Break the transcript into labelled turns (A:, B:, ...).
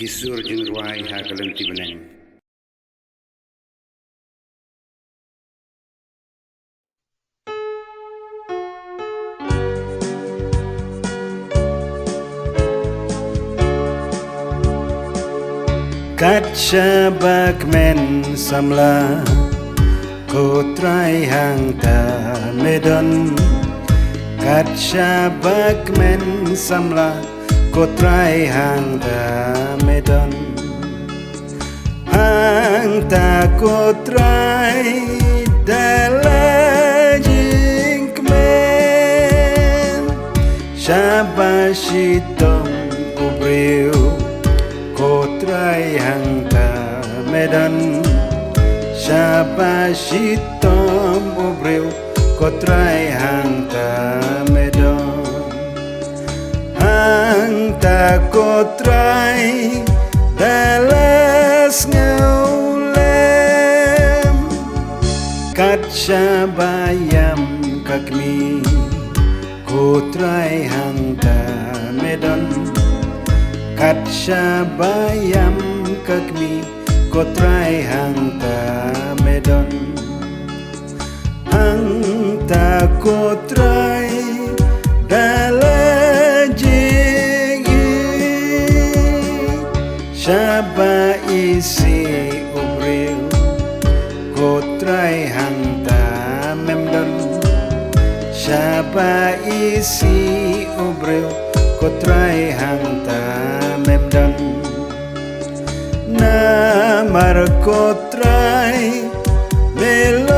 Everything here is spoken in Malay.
A: Kisur jeng ruai ha kalenti beneng. Kat syabak men samla kotrai hang ta medon. Kat syabak men samla kotrai hang ta medon. Hang ta kotrai dalajing kemen. Syabashitom ubriu kotrai hang ta medan. Syabashitom ubriu kotrai hang ta medan. Hang ta kotrai dalas ngaulem. Kat syabayam kakmi kotrai hang ta medan. Kat syabayam kakmi kotrai hang ta medon. Hang ta kotrai dalajigi syaba isi ubriu kotrai hang ta memdon. Syaba isi ubriu kotrai hang ta memdon. Namar kotrai melo